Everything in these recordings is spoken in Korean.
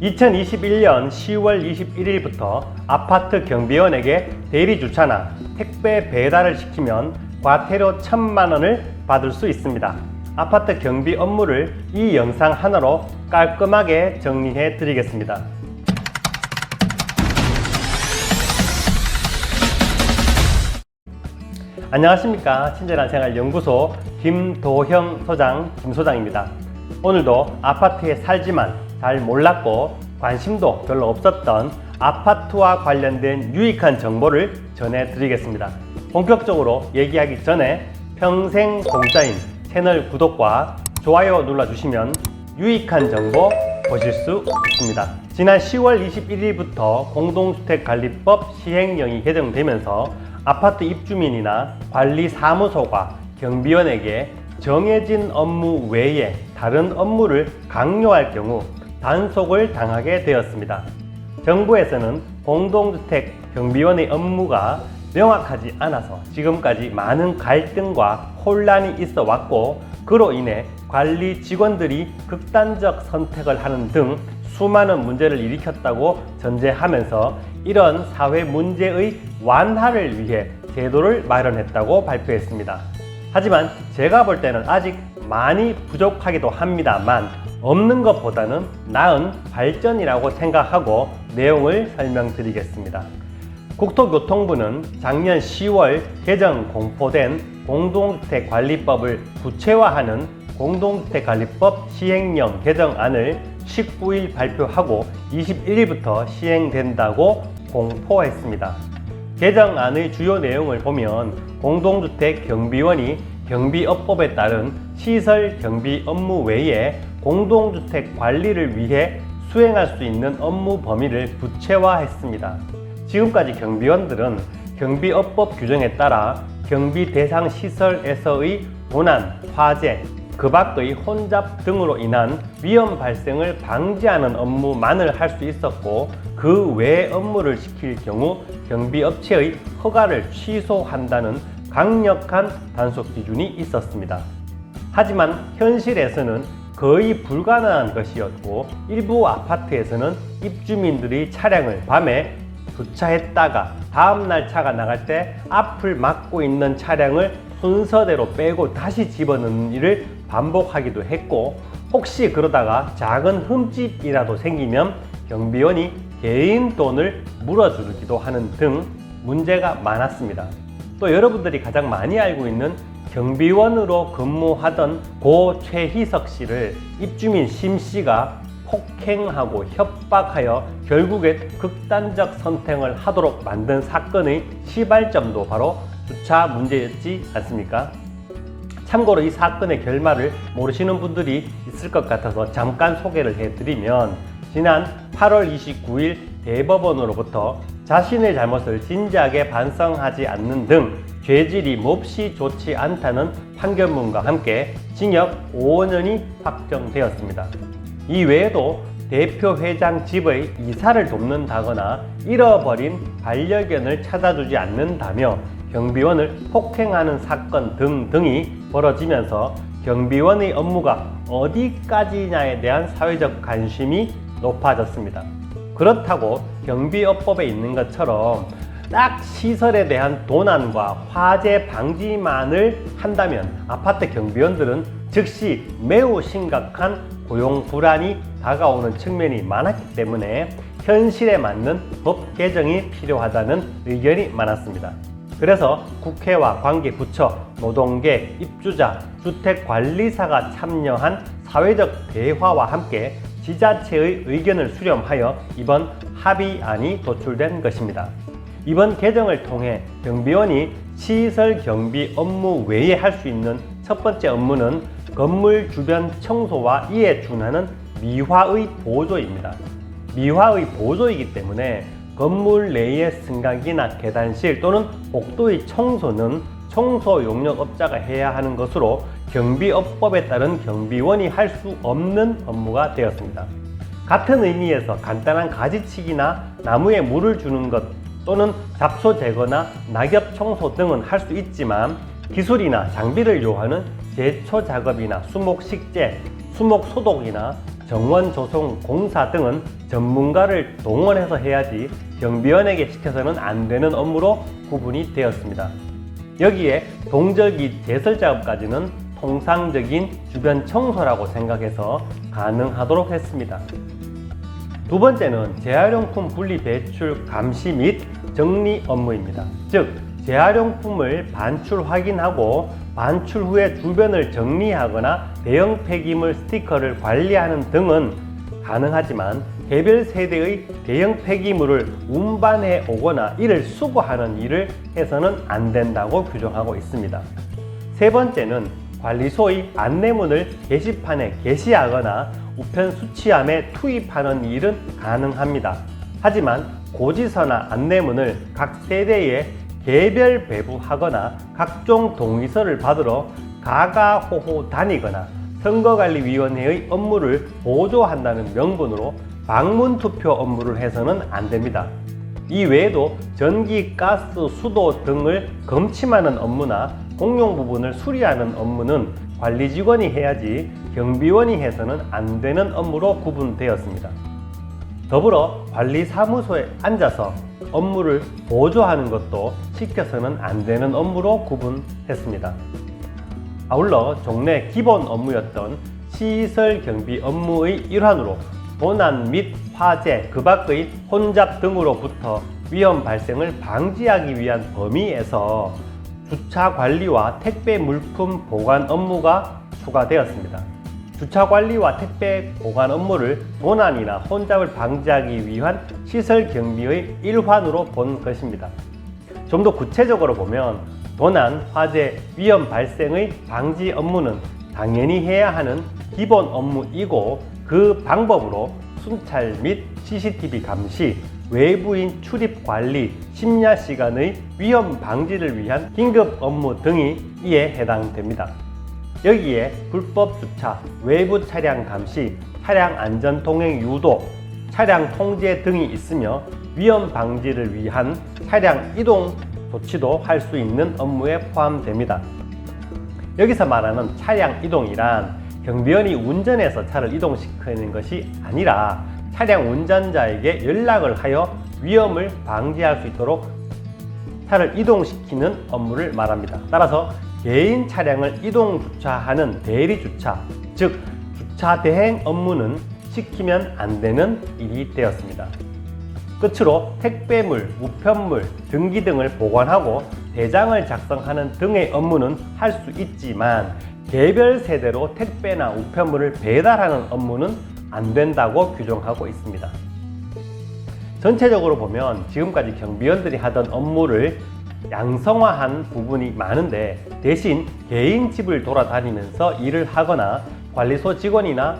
2021년 10월 21일부터 아파트 경비원에게 대리주차나 택배 배달을 시키면 과태료 1,000만 원을 받을 수 있습니다. 아파트 경비 업무를 이 영상 하나로 깔끔하게 정리해 드리겠습니다. 안녕하십니까. 친절한 생활 연구소 김도형 소장 김소장입니다. 오늘도 아파트에 살지만 잘 몰랐고 관심도 별로 없었던 아파트와 관련된 유익한 정보를 전해드리겠습니다. 본격적으로 얘기하기 전에 평생 공짜인 채널 구독과 좋아요 눌러주시면 유익한 정보 보실 수 있습니다. 지난 10월 21일부터 공동주택관리법 시행령이 개정되면서 아파트 입주민이나 관리사무소가 경비원에게 정해진 업무 외에 다른 업무를 강요할 경우 단속을 당하게 되었습니다. 정부에서는 공동주택 경비원의 업무가 명확하지 않아서 지금까지 많은 갈등과 혼란이 있어 왔고, 그로 인해 관리 직원들이 극단적 선택을 하는 등 수많은 문제를 일으켰다고 전제하면서 이런 사회 문제의 완화를 위해 제도를 마련했다고 발표했습니다. 하지만 제가 볼 때는 아직 많이 부족하기도 합니다만 없는 것보다는 나은 발전이라고 생각하고 내용을 설명드리겠습니다. 국토교통부는 작년 10월 개정 공포된 공동주택관리법을 구체화하는 공동주택관리법 시행령 개정안을 19일 발표하고 21일부터 시행된다고 공포했습니다. 개정안의 주요 내용을 보면 공동주택 경비원이 경비업법에 따른 시설 경비 업무 외에 공동주택 관리를 위해 수행할 수 있는 업무 범위를 구체화했습니다. 지금까지 경비원들은 경비업법 규정에 따라 경비 대상 시설에서의 도난, 화재, 그 밖의 혼잡 등으로 인한 위험 발생을 방지하는 업무만을 할 수 있었고, 그 외 업무를 시킬 경우 경비업체의 허가를 취소한다는 강력한 단속 기준이 있었습니다. 하지만 현실에서는 거의 불가능한 것이었고, 일부 아파트에서는 입주민들이 차량을 밤에 주차했다가 다음날 차가 나갈 때 앞을 막고 있는 차량을 순서대로 빼고 다시 집어넣는 일을 반복하기도 했고, 혹시 그러다가 작은 흠집이라도 생기면 경비원이 개인 돈을 물어주기도 하는 등 문제가 많았습니다. 또 여러분들이 가장 많이 알고 있는 경비원으로 근무하던 고 최희석 씨를 입주민 심 씨가 폭행하고 협박하여 결국에 극단적 선택을 하도록 만든 사건의 시발점도 바로 주차 문제였지 않습니까? 참고로 이 사건의 결말을 모르시는 분들이 있을 것 같아서 잠깐 소개를 해드리면, 지난 8월 29일 대법원으로부터 자신의 잘못을 진지하게 반성하지 않는 등 죄질이 몹시 좋지 않다는 판결문과 함께 징역 5년이 확정되었습니다. 이 외에도 대표 회장 집의 이사를 돕는다거나 잃어버린 반려견을 찾아주지 않는다며 경비원을 폭행하는 사건 등등이 벌어지면서 경비원의 업무가 어디까지냐에 대한 사회적 관심이 높아졌습니다. 그렇다고 경비업법에 있는 것처럼 딱 시설에 대한 도난과 화재 방지만을 한다면 아파트 경비원들은 즉시 매우 심각한 고용 불안이 다가오는 측면이 많았기 때문에 현실에 맞는 법 개정이 필요하다는 의견이 많았습니다. 그래서 국회와 관계부처, 노동계, 입주자, 주택관리사가 참여한 사회적 대화와 함께 지자체의 의견을 수렴하여 이번 합의안이 도출된 것입니다. 이번 개정을 통해 경비원이 시설 경비 업무 외에 할 수 있는 첫 번째 업무는 건물 주변 청소와 이에 준하는 미화의 보조입니다. 미화의 보조이기 때문에 건물 내의 승강기나 계단실 또는 복도의 청소는 청소 용역업자가 해야 하는 것으로 경비업법에 따른 경비원이 할 수 없는 업무가 되었습니다. 같은 의미에서 간단한 가지치기나 나무에 물을 주는 것 또는 잡초 제거나 낙엽 청소 등은 할 수 있지만, 기술이나 장비를 요하는 제초 작업이나 수목 식재, 수목 소독이나 정원조성공사 등은 전문가를 동원해서 해야지 경비원에게 시켜서는 안 되는 업무로 구분이 되었습니다. 여기에 동절기 제설 작업까지는 통상적인 주변 청소라고 생각해서 가능하도록 했습니다. 두 번째는 재활용품 분리 배출 감시 및 정리 업무입니다. 즉, 재활용품을 반출 확인하고 반출 후에 주변을 정리하거나 대형 폐기물 스티커를 관리하는 등은 가능하지만 개별 세대의 대형 폐기물을 운반해 오거나 이를 수거하는 일을 해서는 안 된다고 규정하고 있습니다. 세 번째는 관리소의 안내문을 게시판에 게시하거나 우편 수취함에 투입하는 일은 가능합니다. 하지만 고지서나 안내문을 각 세대에 개별 배부하거나 각종 동의서를 받으러 가가호호 다니거나 선거관리위원회의 업무를 보조한다는 명분으로 방문투표 업무를 해서는 안 됩니다. 이 외에도 전기, 가스, 수도 등을 검침하는 업무나 공용 부분을 수리하는 업무는 관리직원이 해야지 경비원이 해서는 안 되는 업무로 구분되었습니다. 더불어 관리사무소에 앉아서 업무를 보조하는 것도 시켜서는 안 되는 업무로 구분했습니다. 아울러 종래 기본 업무였던 시설 경비 업무의 일환으로 도난 및 화재, 그 밖의 혼잡 등으로부터 위험 발생을 방지하기 위한 범위에서 주차 관리와 택배 물품 보관 업무가 추가되었습니다. 주차 관리와 택배 보관 업무를 도난이나 혼잡을 방지하기 위한 시설 경비의 일환으로 본 것입니다. 좀 더 구체적으로 보면 도난, 화재, 위험 발생의 방지 업무는 당연히 해야 하는 기본 업무이고 그 방법으로 순찰 및 CCTV 감시, 외부인 출입 관리, 심야 시간의 위험 방지를 위한 긴급 업무 등이 이에 해당됩니다. 여기에 불법 주차, 외부 차량 감시, 차량 안전 통행 유도, 차량 통제 등이 있으며 위험 방지를 위한 차량 이동 조치도 할 수 있는 업무에 포함됩니다. 여기서 말하는 차량 이동이란 경비원이 운전해서 차를 이동시키는 것이 아니라 차량 운전자에게 연락을 하여 위험을 방지할 수 있도록 차를 이동시키는 업무를 말합니다. 따라서 개인 차량을 이동 주차하는 대리 주차, 즉 주차 대행 업무는 시키면 안 되는 일이 되었습니다. 끝으로 택배물, 우편물, 등기 등을 보관하고 대장을 작성하는 등의 업무는 할 수 있지만 개별 세대로 택배나 우편물을 배달하는 업무는 안 된다고 규정하고 있습니다. 전체적으로 보면 지금까지 경비원들이 하던 업무를 양성화한 부분이 많은데 대신 개인 집을 돌아다니면서 일을 하거나 관리소 직원이나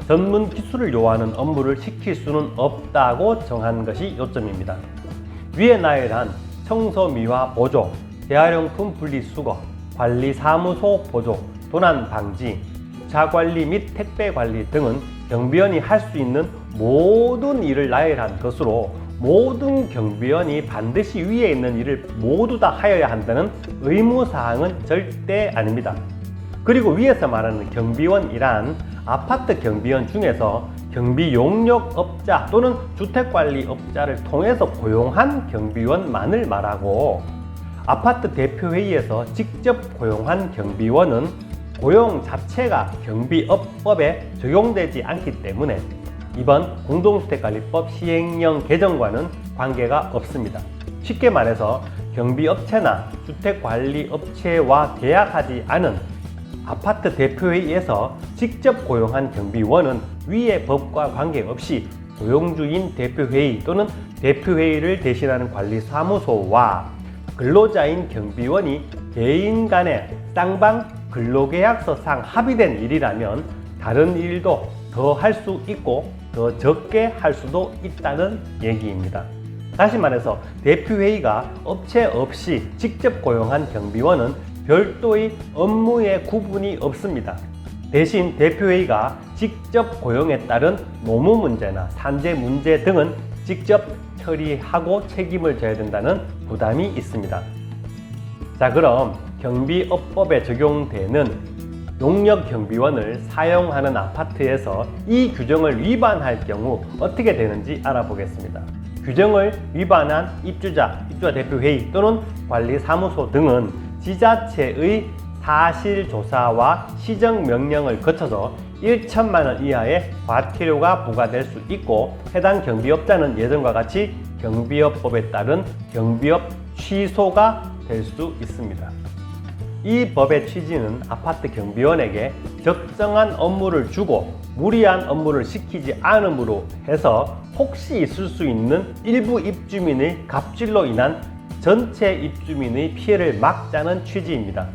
전문 기술을 요하는 업무를 시킬 수는 없다고 정한 것이 요점입니다. 위에 나열한 청소 미화 보조, 재활용품 분리수거, 관리사무소 보조, 도난 방지, 주차 관리 및 택배 관리 등은 경비원이 할 수 있는 모든 일을 나열한 것으로 모든 경비원이 반드시 위에 있는 일을 모두 다 하여야 한다는 의무사항은 절대 아닙니다. 그리고 위에서 말하는 경비원이란 아파트 경비원 중에서 경비용역업자 또는 주택관리업자를 통해서 고용한 경비원만을 말하고 아파트 대표회의에서 직접 고용한 경비원은 고용 자체가 경비업법에 적용되지 않기 때문에 이번 공동주택관리법 시행령 개정과는 관계가 없습니다. 쉽게 말해서 경비업체나 주택관리업체와 계약하지 않은 아파트 대표회의에서 직접 고용한 경비원은 위의 법과 관계없이 고용주인 대표회의 또는 대표회의를 대신하는 관리사무소와 근로자인 경비원이 개인 간의 쌍방 근로계약서상 합의된 일이라면 다른 일도 더 할 수 있고 더 적게 할 수도 있다는 얘기입니다. 다시 말해서 대표회의가 업체 없이 직접 고용한 경비원은 별도의 업무의 구분이 없습니다. 대신 대표회의가 직접 고용에 따른 노무 문제나 산재 문제 등은 직접 처리하고 책임을 져야 된다는 부담이 있습니다. 자, 그럼 경비업법에 적용되는 용역 경비원을 사용하는 아파트에서 이 규정을 위반할 경우 어떻게 되는지 알아보겠습니다. 규정을 위반한 입주자 대표회의 또는 관리사무소 등은 지자체의 사실조사와 시정명령을 거쳐서 1천만 원 이하의 과태료가 부과될 수 있고, 해당 경비업자는 예전과 같이 경비업법에 따른 경비업 취소가 될 수 있습니다. 이 법의 취지는 아파트 경비원에게 적정한 업무를 주고 무리한 업무를 시키지 않음으로 해서 혹시 있을 수 있는 일부 입주민의 갑질로 인한 전체 입주민의 피해를 막자는 취지입니다.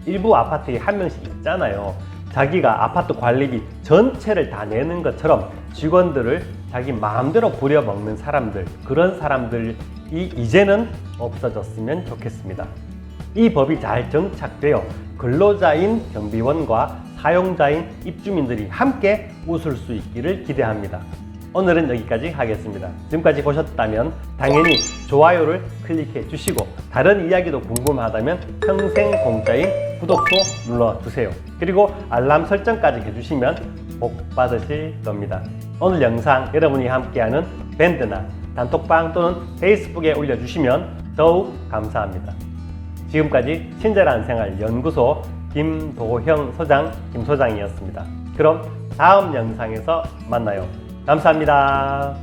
일부 아파트에 한 명씩 있잖아요. 자기가 아파트 관리비 전체를 다 내는 것처럼 직원들을 자기 마음대로 부려먹는 사람들, 그런 사람들이 이제는 없어졌으면 좋겠습니다. 이 법이 잘 정착되어 근로자인 경비원과 사용자인 입주민들이 함께 웃을 수 있기를 기대합니다. 오늘은 여기까지 하겠습니다. 지금까지 보셨다면 당연히 좋아요를 클릭해 주시고, 다른 이야기도 궁금하다면 평생 공짜인 구독도 눌러주세요. 그리고 알람 설정까지 해주시면 복 받으실 겁니다. 오늘 영상 여러분이 함께하는 밴드나 단톡방 또는 페이스북에 올려주시면 더욱 감사합니다. 지금까지 친절한 생활 연구소 김도형 소장, 김 소장이었습니다. 그럼 다음 영상에서 만나요. 감사합니다.